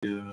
Yeah.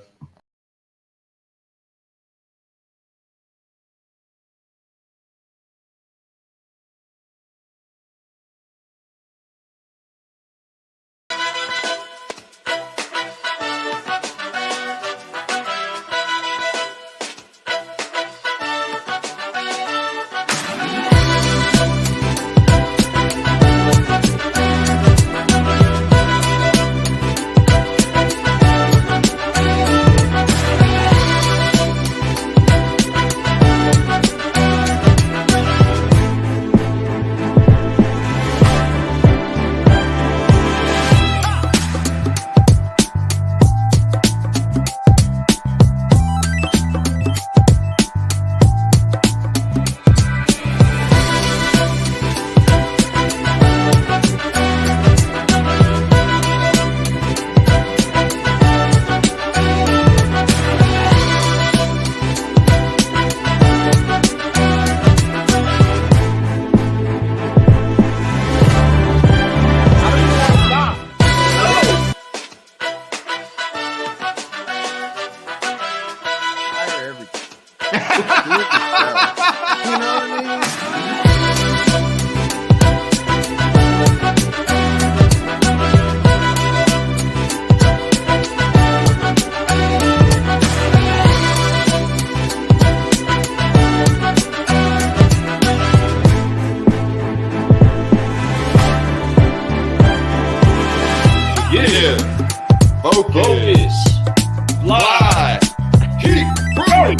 Focus. Live. Keep rolling.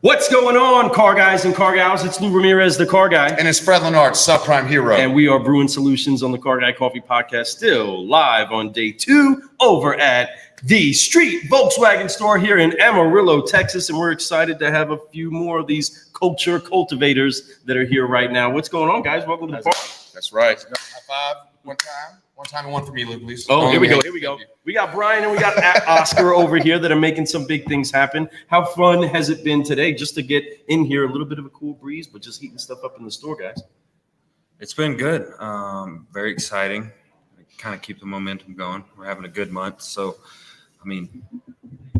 What's going on, car guys and car gals? It's Lou Ramirez, the car guy. And it's Fred Leonard, subprime hero. And we are brewing solutions on the Car Guy Coffee Podcast, still live on day 2 over at the Street Volkswagen store here in Amarillo, Texas. And we're excited to have a few more of these culture cultivators that are here right now. What's going on, guys? Welcome to the party. That's right. High five one time. One time and one for me, Lou, please. Oh, here we go. Here we go. We got Brian and we got Oscar over here that are making some big things happen. How fun has it been today just to get in here? A little bit of a cool breeze, but just heating stuff up in the store, guys. It's been good. Very exciting. Kind of keep the momentum going. We're having a good month. So, I mean,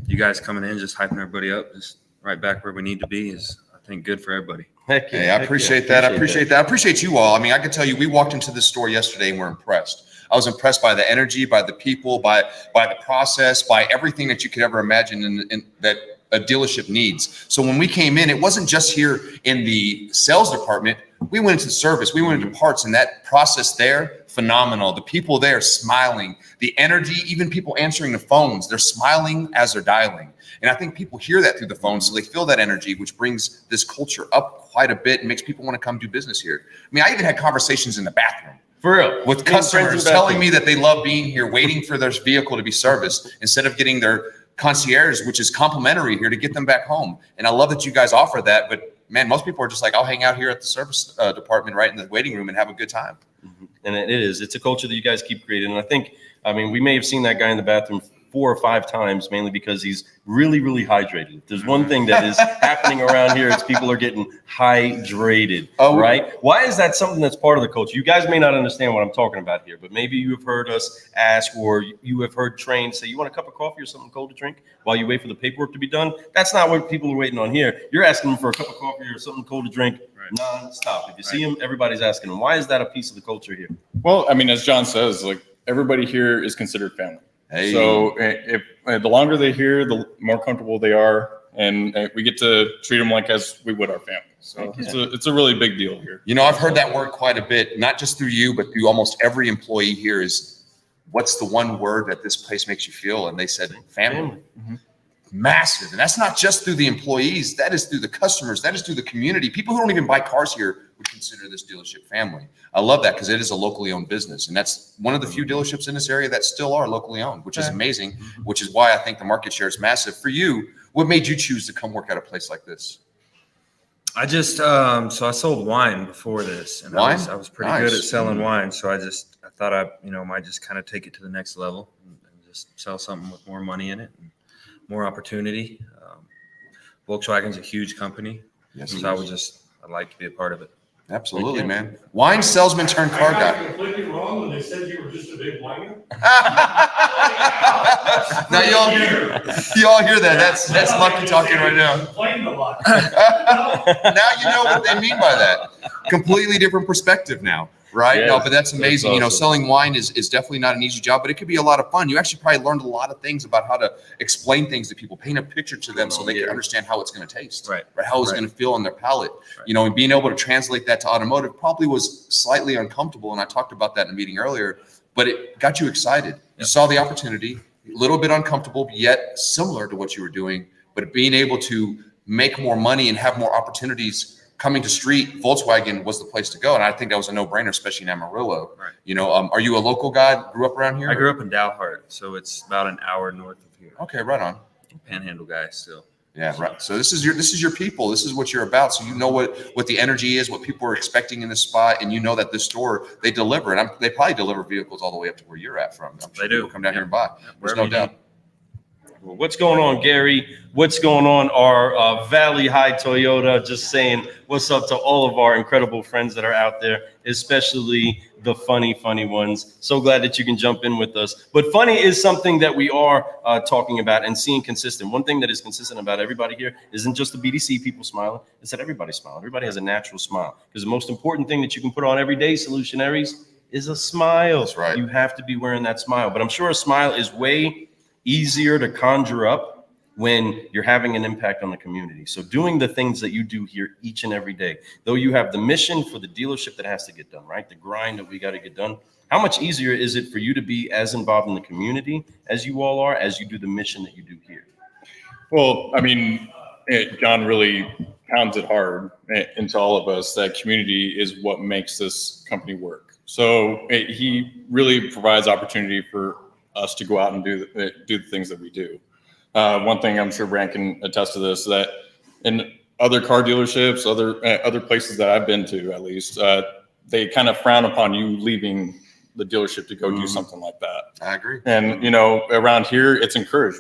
you guys coming in, just hyping everybody up, just right back where we need to be is, I think, good for everybody. Heck yeah. Hey, I appreciate that. I appreciate that. I appreciate you all. I mean, I can tell you, we walked into this store yesterday and we're impressed. I was impressed by the energy, by the people, by the process, by everything that you could ever imagine and that a dealership needs. So when we came in, it wasn't just here in the sales department. We went into service, we went into parts, and that process there, phenomenal. The people there smiling, the energy, even people answering the phones, they're smiling as they're dialing. And I think people hear that through the phone, so they feel that energy, which brings this culture up quite a bit and makes people want to come do business here. I mean, I even had conversations in the bathroom. For real. With customers telling me that they love being here, waiting for their vehicle to be serviced instead of getting their concierge, which is complimentary here, to get them back home. And I love that you guys offer that. But man, most people are just like, I'll hang out here at the service department right in the waiting room and have a good time. Mm-hmm. And it is. It's a culture that you guys keep creating. And I think, I mean, we may have seen that guy in the bathroom 4 or 5 times, mainly because he's really, really hydrated. If there's one thing that is happening around here, it's people are getting hydrated, right? Why is that something that's part of the culture? You guys may not understand what I'm talking about here, but maybe you have heard us ask, or you have heard Train say, you want a cup of coffee or something cold to drink while you wait for the paperwork to be done? That's not what people are waiting on here. You're asking them for a cup of coffee or something cold to drink non-stop. If you see them, everybody's asking them. Why is that a piece of the culture here? Well, I mean, as John says, like, everybody here is considered family. Hey. So if the longer they're here, the more comfortable they are, and we get to treat them like as we would our family. So it's a really big deal here. You know, I've heard that word quite a bit, not just through you, but through almost every employee here is, what's the one word that this place makes you feel? And they said family. Mm-hmm. Massive. And that's not just through the employees. That is through the customers. That is through the community. People who don't even buy cars here would consider this dealership family. I love that because it is a locally owned business. And that's one of the few dealerships in this area that still are locally owned, which is amazing, which is why I think the market share is massive. For you, what made you choose to come work at a place like this? I just, so I sold wine before this, and Wine? I was pretty Nice. good at selling wine. So I thought I might just kind of take it to the next level and just sell something with more money in it and more opportunity. Volkswagen's a huge company. Yes, So I'd like to be a part of it. absolutely, man. Wine salesman turned car I got guy. completely wrong when they said you were just a big whiner. Now y'all hear that? That's Lucky talking right now. Complained a lot. Now you know what they mean by that. Completely different perspective now, right? Yes, No, but that's amazing. that's You know, awesome. selling wine is definitely not an easy job, but it could be a lot of fun. You actually probably learned a lot of things about how to explain things to people, paint a picture to them so they can understand how it's going to taste, Right. How it's Right. going to feel on their palate. You know, and being able to translate that to automotive probably was slightly uncomfortable. And I talked about that in a meeting earlier, but it got you excited. You Yep. saw the opportunity, a little bit uncomfortable, yet similar to what you were doing, but being able to make more money and have more opportunities coming to Street Volkswagen was the place to go. And I think that was a no-brainer, especially in Amarillo. Right. You know, are you a local guy? Grew up around here? I grew up in Dalhart, so it's about an hour north of here. Okay, right on. Panhandle guy still. Yeah, right. So this is your people. This is what you're about. So you know what the energy is, what people are expecting in this spot, and you know that this store, they deliver. And they probably deliver vehicles all the way up to where you're at from. I'm sure They do. people come down here and buy. There's Wherever no you doubt. need. Well, what's going on, Gary? What's going on, our Valley High Toyota? Just saying what's up to all of our incredible friends that are out there, especially the funny ones. So glad that you can jump in with us. But funny is something that we are talking about and seeing consistent. One thing that is consistent about everybody here isn't just the BDC people smiling. It's that everybody's smiling. Everybody has a natural smile. Because the most important thing that you can put on every day, solutionaries, is a smile. That's right. You have to be wearing that smile. But I'm sure a smile is way easier to conjure up when you're having an impact on the community. So doing the things that you do here each and every day, though you have the mission for the dealership that has to get done, right? The grind that we got to get done. How much easier is it for you to be as involved in the community as you all are, as you do the mission that you do here? Well, I mean, John really pounds it hard into all of us that community is what makes this company work. So he really provides opportunity for us to go out and do the things that we do. One thing I'm sure Brand can attest to this, that in other car dealerships, other places that I've been to, at least, they kind of frown upon you leaving the dealership to go do something like that. I agree. And you know, around here, it's encouraged.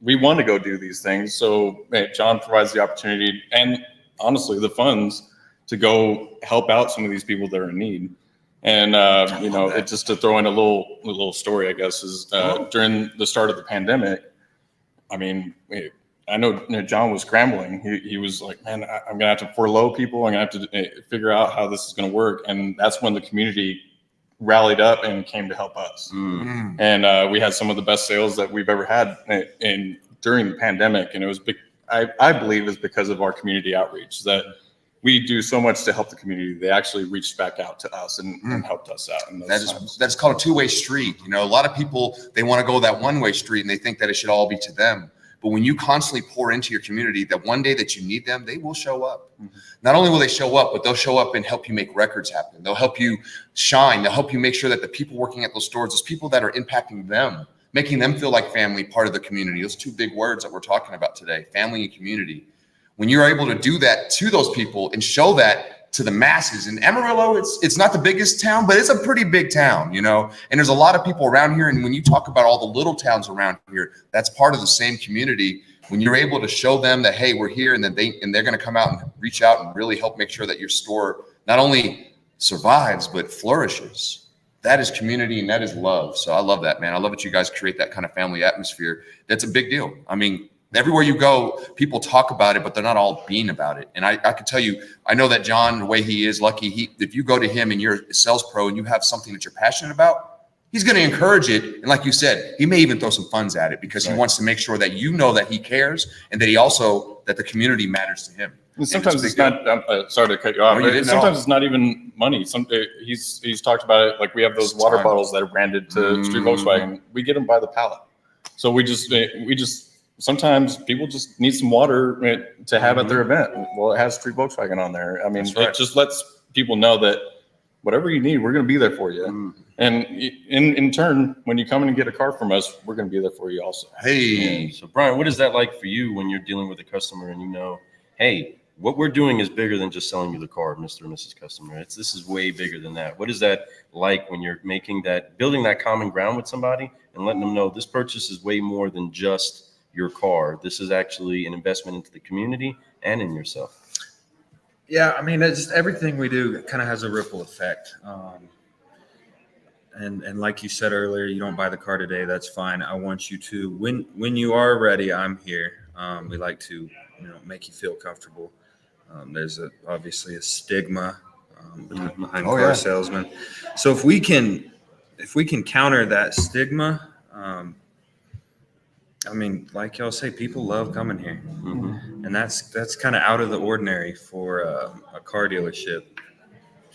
We want to go do these things. So John provides the opportunity and honestly the funds to go help out some of these people that are in need. And you know, it just to throw in a little story, I guess, is during the start of the pandemic. I mean, I know John was scrambling. He was like, man, I'm gonna have to furlough people. I'm gonna have to figure out how this is gonna work. And that's when the community rallied up and came to help us. And we had some of the best sales that we've ever had during the pandemic. And it was big. I believe it's because of our community outreach that we do so much to help the community. They actually reached back out to us and helped us out. In those times. That's called a two-way street. You know, a lot of people, they want to go that one-way street and they think that it should all be to them. But when you constantly pour into your community, that one day that you need them, they will show up. Not only will they show up, but they'll show up and help you make records happen. They'll help you shine. They'll help you make sure that the people working at those stores, those people that are impacting them, making them feel like family, part of the community. Those two big words that we're talking about today, family and community. When you're able to do that to those people and show that to the masses, and Amarillo, it's not the biggest town, but it's a pretty big town, you know, and there's a lot of people around here. And when you talk about all the little towns around here, that's part of the same community. When you're able to show them that, hey, we're here, and then they're going to come out and reach out and really help make sure that your store not only survives, but flourishes. That is community and that is love. So I love that, man. I love that you guys create that kind of family atmosphere. That's a big deal. I mean, everywhere you go, people talk about it, but they're not all being about it. And I can tell you, I know that John, the way he is, Lucky, if you go to him and you're a sales pro and you have something that you're passionate about, he's going to encourage it. And like you said, he may even throw some funds at it because he wants to make sure that you know that he cares and that that the community matters to him. And sometimes it's not, sorry to cut you off, but sometimes it's not even money. He's talked about it, like we have those water bottles that are branded to Street Volkswagen. We get them by the pallet. So we just sometimes people just need some water to have at their event. Well, it has Street Volkswagen on there. I mean, it just lets people know that whatever you need, we're going to be there for you. And in turn, when you come in and get a car from us, we're going to be there for you also. Hey, So Brian, what is that like for you when you're dealing with a customer and you know, hey, what we're doing is bigger than just selling you the car, Mr. and Mrs. Customer. This is way bigger than that. What is that like when you're building that common ground with somebody and letting them know this purchase is way more than just your car. This is actually an investment into the community and in yourself. Yeah, I mean, it's just everything we do kind of has a ripple effect. And like you said earlier, you don't buy the car today, that's fine. I want you to, when you are ready, I'm here. We like to, make you feel comfortable. There's obviously a stigma behind car salesmen. So if we can counter that stigma, I mean, like y'all say, people love coming here, and that's kind of out of the ordinary for a car dealership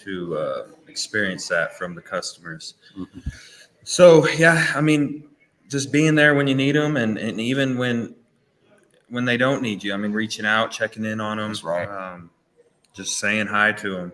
to experience that from the customers. So yeah, I mean, just being there when you need them, and even when they don't need you. I mean, reaching out, checking in on them. That's right. Just saying hi to them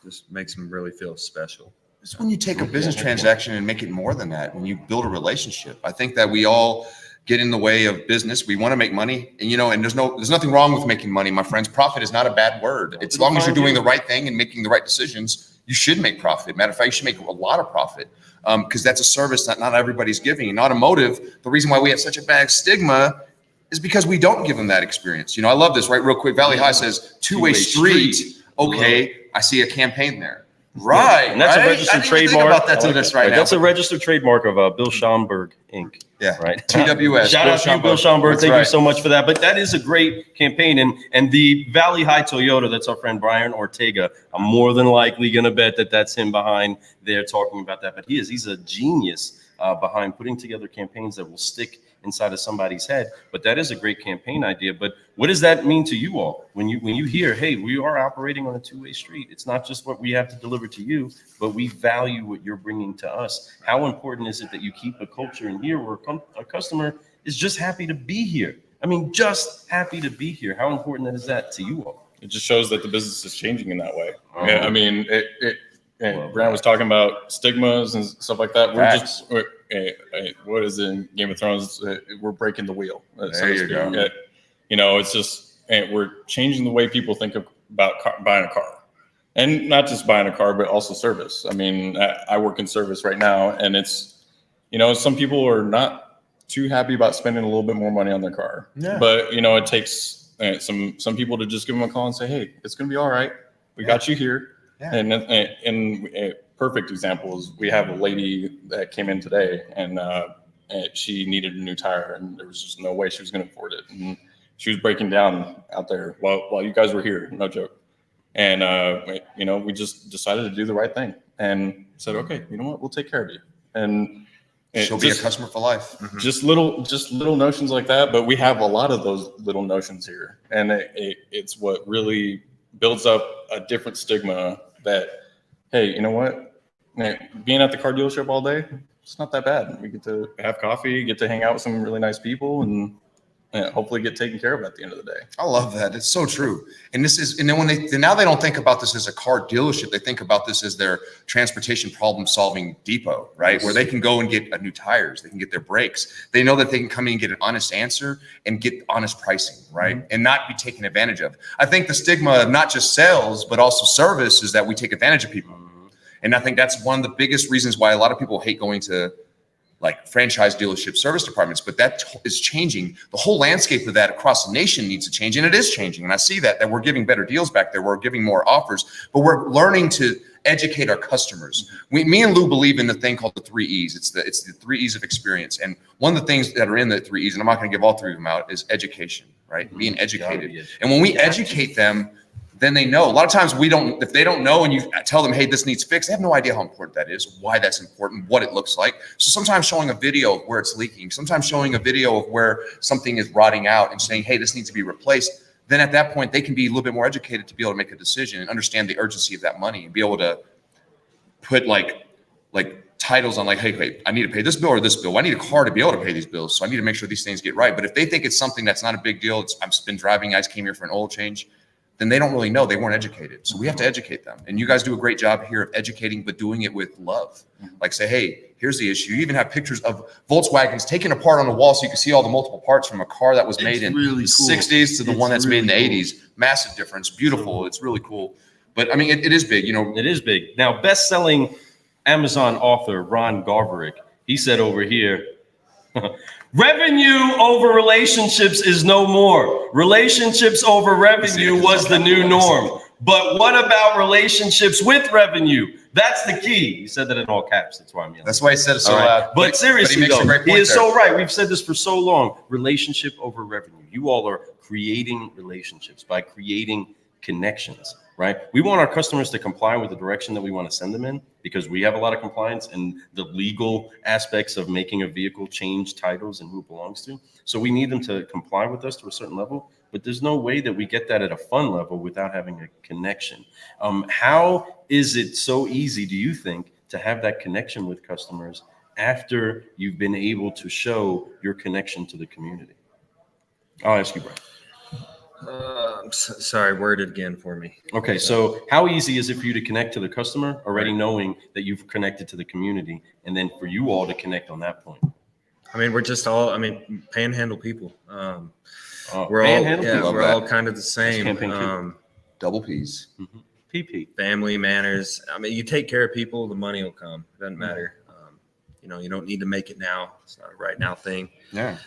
just makes them really feel special. it's when you take a business transaction and make it more than that, when you build a relationship. I think that we all get in the way of business. We want to make money, and and there's nothing wrong with making money, my friends. Profit is not a bad word. It's as long as you're doing the right thing and making the right decisions, you should make profit. Matter of fact, you should make a lot of profit, because that's a service that not everybody's giving. In automotive, the reason why we have such a bad stigma is because we don't give them that experience. I love this, right? Real quick, Valley High says two-way street. Okay, I see a campaign there. Right, and that's a registered trademark. About that to this right now. That's a registered trademark of Bill Schomburg Inc. Yeah, right. TWS. Shout out to you, Bill Schomburg. Thank you so much for that. But that is a great campaign, and the Valley High Toyota. That's our friend Brian Ortega. I'm more than likely going to bet that that's him behind there talking about that. But he's a genius behind putting together campaigns that will stick inside of somebody's head. But that is a great campaign idea. But what does that mean to you all when you hear, hey, we are operating on a two-way street? It's not just what we have to deliver to you, but we value what you're bringing to us. How important is it that you keep a culture in here where a customer is just happy to be here? I mean, just happy to be here. How important is that to you all? It just shows that the business is changing in that way. Yeah, I mean, Brian was talking about stigmas and stuff like that. What is it in Game of Thrones? We're breaking the wheel. There you go. It's just we're changing the way people think about buying a car, and not just buying a car, but also service. I mean, I work in service right now, and it's some people are not too happy about spending a little bit more money on their car. Yeah. But it takes some people to just give them a call and say, hey, it's going to be all right. We got you here. Yeah. And a perfect example is we have a lady that came in today, and she needed a new tire, and there was just no way she was going to afford it. And she was breaking down out there while you guys were here, no joke. And we just decided to do the right thing and said, okay, you know what, we'll take care of you. And she'll be a customer for life. Just little notions like that, but we have a lot of those little notions here, and it's what really builds up a different stigma that, hey, you know what? Being at the car dealership all day, it's not that bad. We get to have coffee, get to hang out with some really nice people, and hopefully get taken care of at the end of the day. I love that. It's so true. And then now they don't think about this as a car dealership. They think about this as their transportation problem solving depot, right? Yes. Where they can go and get new tires. They can get their brakes. They know that they can come in and get an honest answer and get honest pricing, right? Mm-hmm. And not be taken advantage of. I think the stigma of not just sales, but also service is that we take advantage of people. Mm-hmm. And I think that's one of the biggest reasons why a lot of people hate going to like franchise dealership service departments, but that is changing. The whole landscape of that across the nation needs to change, and it is changing. And I see that we're giving better deals back there. We're giving more offers, but we're learning to educate our customers. Me and Lou believe in the thing called the 3 E's. It's the 3 E's of experience. And one of the things that are in the 3 E's, and I'm not going to give all 3 of them out, is education, right? Being educated. And when we educate them, then they know. A lot of times if they don't know and you tell them, hey, this needs fixed, they have no idea how important that is, why that's important, what it looks like. So sometimes showing a video of where it's leaking, sometimes showing a video of where something is rotting out and saying, hey, this needs to be replaced. Then at that point, they can be a little bit more educated to be able to make a decision and understand the urgency of that money and be able to put like titles on like, hey, I need to pay this bill or this bill. I need a car to be able to pay these bills. So I need to make sure these things get right. But if they think it's something that's not a big deal, I've been driving, I just came here for an oil change, then they don't really know. They weren't educated. So we have to educate them. And you guys do a great job here of educating, but doing it with love. Like say, hey, here's the issue. You even have pictures of Volkswagens taken apart on the wall so you can see all the multiple parts from a car that was made in the 60s to the one that's made in the 80s. Massive difference. Beautiful. It's really cool. But I mean, it is big, you know. It is big. Now, best-selling Amazon author Ron Garverick, he said over here, revenue over relationships is no more. Relationships over revenue was the new norm. But what about relationships with revenue? That's the key. He said that in all caps. That's why I'm yelling. That's why he said it so All right. loud. But seriously, makes a though, great he point is there. so right. We've said this for so long. Relationship over revenue. You all are creating relationships by creating connections, right? We want our customers to comply with the direction that we want to send them in because we have a lot of compliance and the legal aspects of making a vehicle change titles and who it belongs to. So we need them to comply with us to a certain level, but there's no way that we get that at a fun level without having a connection. How is it so easy, do you think, to have that connection with customers after you've been able to show your connection to the community? I'll ask you, Brian. Sorry, word it again for me. Okay, so how easy is it for you to connect to the customer already knowing that you've connected to the community and then for you all to connect on that point? I mean, we're just all, panhandle people. We're Panhandle all, people. we're all kind of the same. campaign Double P's. PP. Family manners. I mean, you take care of people, the money will come. It doesn't matter. You don't need to make it now. It's not a right now thing. Yeah.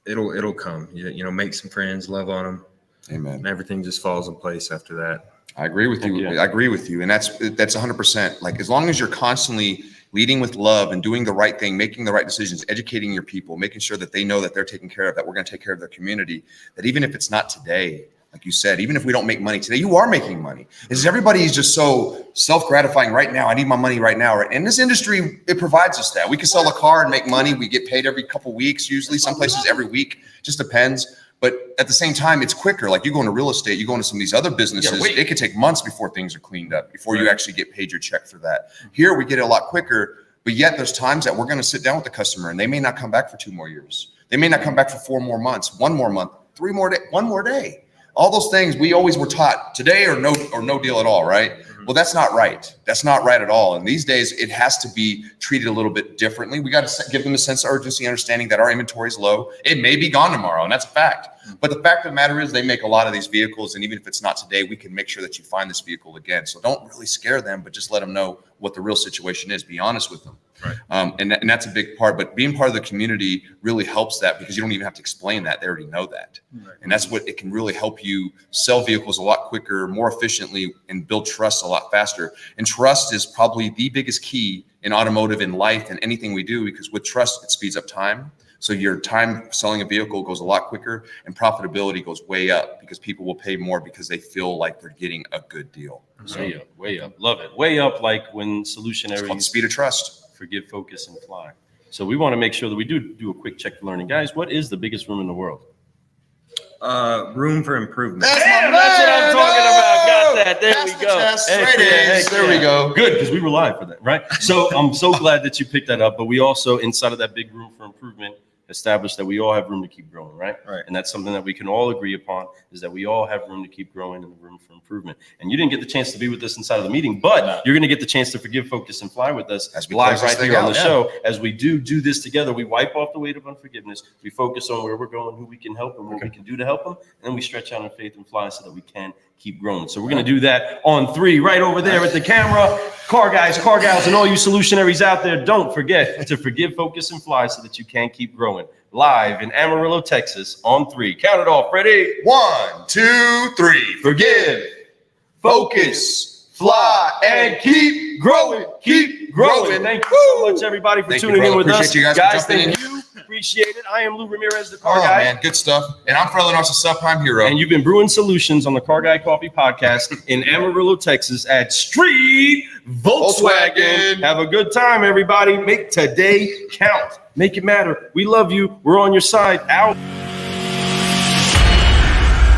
It'll come. Make some friends, love on them, Amen. and everything just falls in place after that. I agree with you. Yeah. I agree with you. And that's 100%. Like, as long as you're constantly leading with love and doing the right thing, making the right decisions, educating your people, making sure that they know that they're taken care of, that we're going to take care of their community, that even if it's not today, like you said, even if we don't make money today, you are making money. Is everybody is just so self-gratifying right now. I need my money right now. In this industry, it provides us that. We can sell a car and make money. We get paid every couple weeks, usually some places every week, just depends. But at the same time, it's quicker. Like you go into real estate, you go into some of these other businesses, it could take months before things are cleaned up, before you actually get paid your check for that. Here, we get it a lot quicker, but yet there's times that we're going to sit down with the customer and they may not come back for 2 more years. They may not come back for 4 more months, 1 more month, 3 more days, 1 more day. All those things we always were taught today or no deal at all, right? Well, that's not right. That's not right at all. And these days it has to be treated a little bit differently. We got to give them a sense of urgency, understanding that our inventory is low. It may be gone tomorrow, and that's a fact. But the fact of the matter is they make a lot of these vehicles, and even if it's not today, we can make sure that you find this vehicle again. So don't really scare them, but just let them know what the real situation is. Be honest with them. Right. And that's a big part. But being part of the community really helps that, because you don't even have to explain that. They already know that. Right. And that's what it can really help you sell vehicles a lot quicker, more efficiently, and build trust a lot faster. And trust is probably the biggest key in automotive, in life, and anything we do, because with trust, it speeds up time. So your time selling a vehicle goes a lot quicker, and profitability goes way up, because people will pay more because they feel like they're getting a good deal. So Way up. Love it. Way up, like when it's called the solutionary speed of trust. forgive, focus, and fly. So we want to make sure that we do a quick check for learning. Guys, what is the biggest room in the world? Room for improvement. Damn, that's what I'm talking about. Got that. There Pass we the go. test. Heck Straight yeah, A's. heck There we yeah. go. Good, because we were live for that, right? So I'm so glad that you picked that up. But we also, inside of that big room for improvement, established that we all have room to keep growing, right? Right. And that's something that we can all agree upon, is that we all have room to keep growing and room for improvement. And you didn't get the chance to be with us inside of the meeting, but you're going to get the chance to forgive, focus, and fly with us As we live close this right thing here on out, the yeah. show. As we do this together, we wipe off the weight of unforgiveness. We focus on where we're going, who we can help, and what we can do to help them. And then we stretch out in faith and fly so that we can keep growing. So we're going to do that on 3 right over there at the camera. Car guys, car gals, and all you solutionaries out there, don't forget to forgive, focus, and fly so that you can keep growing. Live in Amarillo, Texas on 3. Count it off, Freddie. 1, 2, 3. Forgive, Focus, fly, and keep growing. Keep growing. Thank you so much, everybody, for Thank you, tuning in brother. with Appreciate us. you guys for jumping thank you. Appreciate it. I am Lou Ramirez, the car Oh, guy. man, good stuff. And I'm Frello Narcissa, subprime hero. And you've been brewing solutions on the Car Guy Coffee Podcast in Amarillo, Texas at Street Volkswagen. Have a good time, everybody. Make today count. Make it matter. We love you. We're on your side. Out.